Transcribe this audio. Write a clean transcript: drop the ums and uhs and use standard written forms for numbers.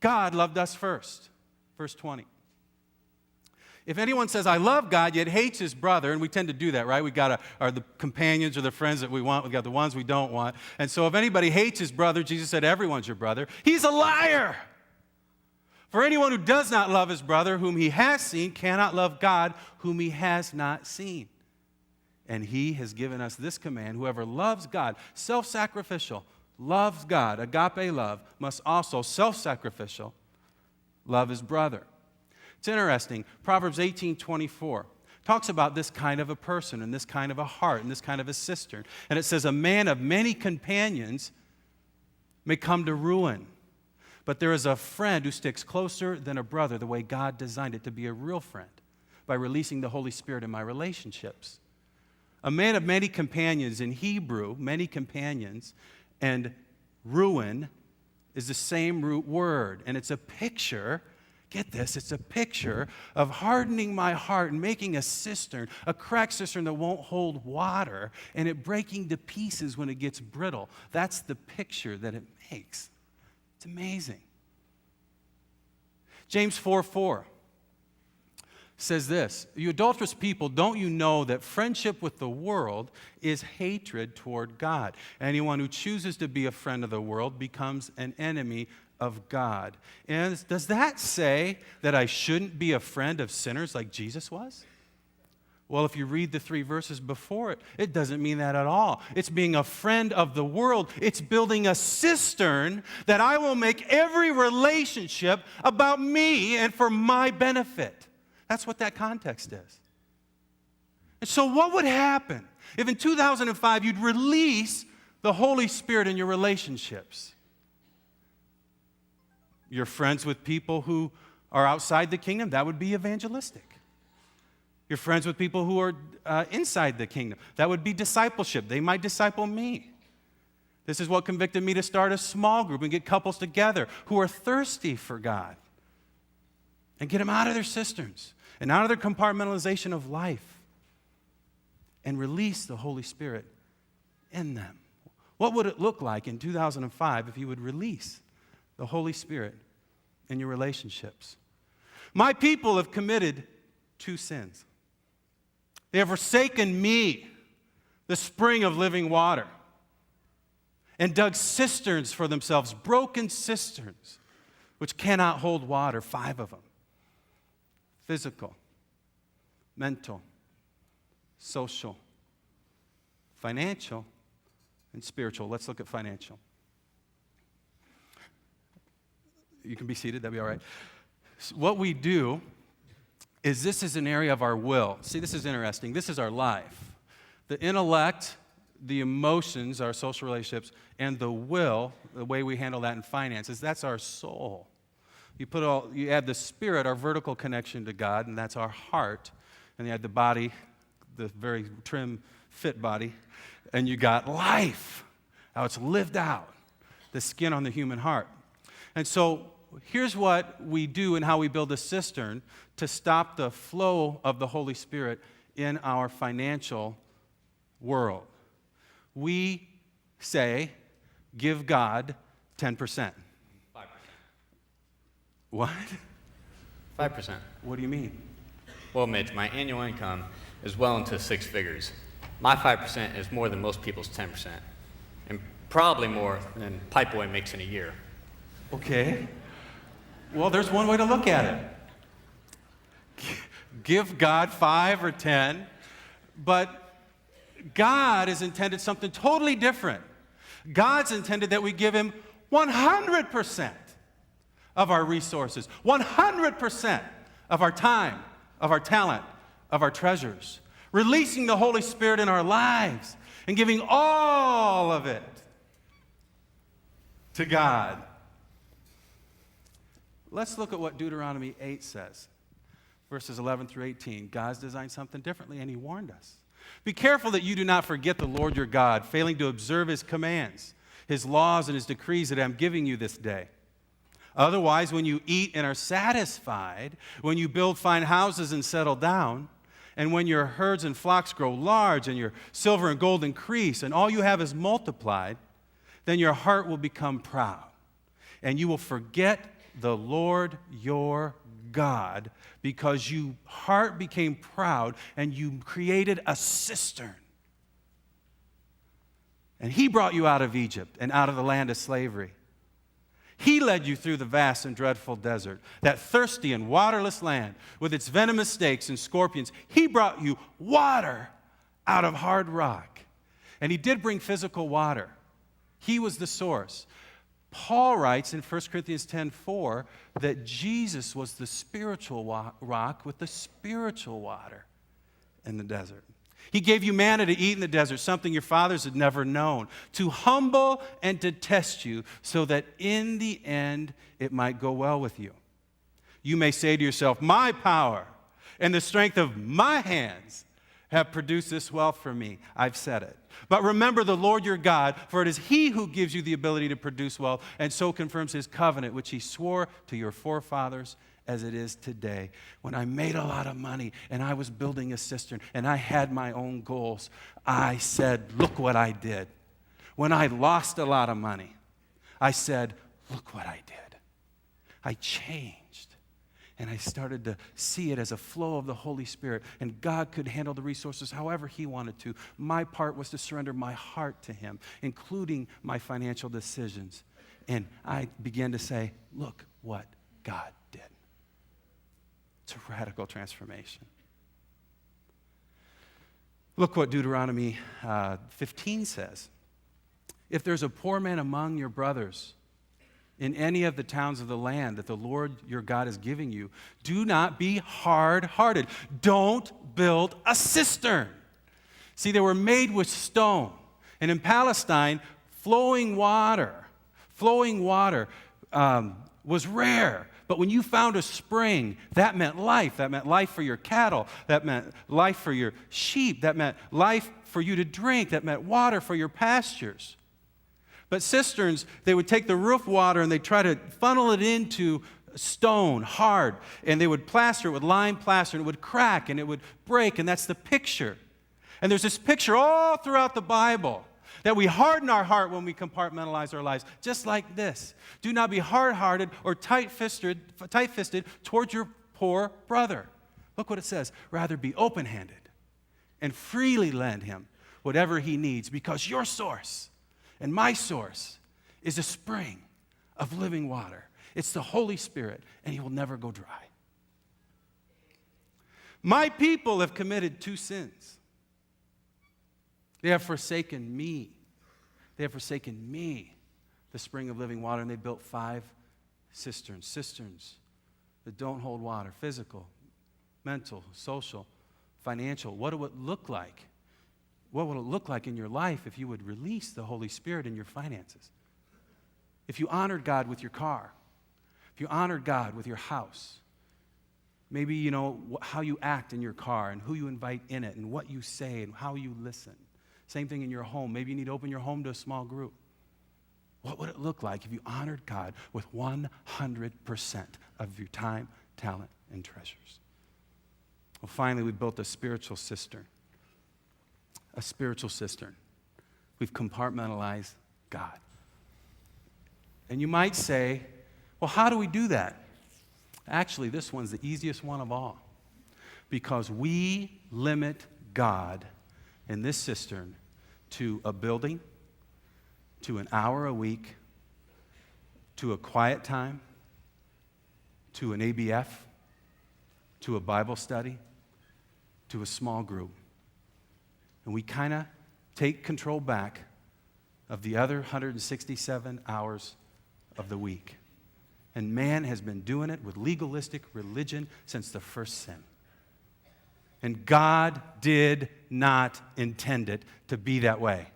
God loved us first. Verse 20. If anyone says, I love God, yet hates his brother, and we tend to do that, right? We got the companions or the friends that we want. We got the ones we don't want. And so if anybody hates his brother, Jesus said, everyone's your brother. He's a liar. For anyone who does not love his brother, whom he has seen, cannot love God, whom he has not seen. And he has given us this command: whoever loves God, self-sacrificial, loves God, agape love, must also, self-sacrificial, love his brother. It's interesting. Proverbs 18:24 talks about this kind of a person and this kind of a heart and this kind of a cistern. And it says, a man of many companions may come to ruin, but there is a friend who sticks closer than a brother, the way God designed it to be a real friend, by releasing the Holy Spirit in my relationships. A man of many companions in Hebrew, many companions, and ruin is the same root word. And it's a picture, get this, it's a picture of hardening my heart and making a cistern, a cracked cistern that won't hold water, and it breaking to pieces when it gets brittle. That's the picture that it makes. It's amazing. James 4:4 says this: you adulterous people, don't you know that friendship with the world is hatred toward God? Anyone who chooses to be a friend of the world becomes an enemy of God. And does that say that I shouldn't be a friend of sinners like Jesus was? Well, if you read the 3 verses before it, it doesn't mean that at all. It's being a friend of the world. It's building a cistern that I will make every relationship about me and for my benefit. That's what that context is. And so what would happen if in 2005 you'd release the Holy Spirit in your relationships? You're friends with people who are outside the kingdom, that would be evangelistic. You're friends with people who are inside the kingdom, that would be discipleship. They might disciple me. This is what convicted me to start a small group and get couples together who are thirsty for God and get them out of their cisterns and out of their compartmentalization of life and release the Holy Spirit in them. What would it look like in 2005 if you would release the Holy Spirit in your relationships? My people have committed 2 sins. They have forsaken me, the spring of living water, and dug cisterns for themselves, broken cisterns, which cannot hold water, 5 of them. Physical, mental, social, financial, and spiritual. Let's look at financial. You can be seated, that'd be all right. So what we do is this is an area of our will. See, this is interesting. This is our life. The intellect, the emotions, our social relationships, and the will, the way we handle that in finances, that's our soul. You add the spirit, our vertical connection to God, and that's our heart. And you add the body, the very trim, fit body, and you got life, how it's lived out, the skin on the human heart. And so here's what we do and how we build a cistern to stop the flow of the Holy Spirit in our financial world. We say, give God 10%. 5%. What? 5%. What do you mean? Well, Mitch, my annual income is well into 6 figures. My 5% is more than most people's 10%, and probably more than Pipeboy makes in a year. Okay. Well, there's one way to look at it. Give God 5 or 10, but God has intended something totally different. God's intended that we give Him 100% of our resources, 100% of our time, of our talent, of our treasures, releasing the Holy Spirit in our lives and giving all of it to God. Let's look at what Deuteronomy 8 says, verses 11 through 18. God's designed something differently, and He warned us. Be careful that you do not forget the Lord your God, failing to observe His commands, His laws, and His decrees that I'm giving you this day. Otherwise, when you eat and are satisfied, when you build fine houses and settle down, and when your herds and flocks grow large, and your silver and gold increase, and all you have is multiplied, then your heart will become proud, and you will forget the Lord your God, because your heart became proud and you created a cistern. And he brought you out of Egypt and out of the land of slavery. He led you through the vast and dreadful desert, that thirsty and waterless land with its venomous snakes and scorpions. He brought you water out of hard rock. And he did bring physical water. He was the source. Paul writes in 1 Corinthians 10:4 that Jesus was the spiritual rock with the spiritual water in the desert. He gave you manna to eat in the desert, something your fathers had never known, to humble and to test you, so that in the end it might go well with you. You may say to yourself, my power and the strength of my hands have produced this wealth for me. I've said it. But remember the Lord your God, for it is he who gives you the ability to produce wealth, and so confirms his covenant, which he swore to your forefathers as it is today. When I made a lot of money and I was building a cistern and I had my own goals, I said, look what I did. When I lost a lot of money, I said, look what I did. I changed. And I started to see it as a flow of the Holy Spirit. And God could handle the resources however he wanted to. My part was to surrender my heart to him, including my financial decisions. And I began to say, look what God did. It's a radical transformation. Look what Deuteronomy 15 says. If there's a poor man among your brothers in any of the towns of the land that the Lord your God is giving you, do not be hard-hearted. Don't build a cistern. See, they were made with stone. And in Palestine, flowing water was rare. But when you found a spring, that meant life. That meant life for your cattle. That meant life for your sheep. That meant life for you to drink. That meant water for your pastures. But cisterns, they would take the roof water and they'd try to funnel it into stone, hard, and they would plaster it with lime plaster, and it would crack and it would break, and that's the picture. And there's this picture all throughout the Bible that we harden our heart when we compartmentalize our lives, just like this. Do not be hard-hearted or tight-fisted towards your poor brother. Look what it says. Rather be open-handed and freely lend him whatever he needs, because your source and my source is a spring of living water. It's the Holy Spirit, and he will never go dry. My people have committed 2 sins. They have forsaken me. They have forsaken me, the spring of living water, and they built 5 cisterns that don't hold water, physical, mental, social, financial. What would it look like? What would it look like in your life if you would release the Holy Spirit in your finances? If you honored God with your car, if you honored God with your house, maybe you know how you act in your car and who you invite in it and what you say and how you listen. Same thing in your home. Maybe you need to open your home to a small group. What would it look like if you honored God with 100% of your time, talent, and treasures? Well, finally, we built a spiritual cistern. A spiritual cistern. We've compartmentalized God. And you might say, well, how do we do that? Actually, this one's the easiest one of all, because we limit God in this cistern to a building, to an hour a week, to a quiet time, to an ABF, to a Bible study, to a small group. And we kind of take control back of the other 167 hours of the week. And man has been doing it with legalistic religion since the first sin. And God did not intend it to be that way.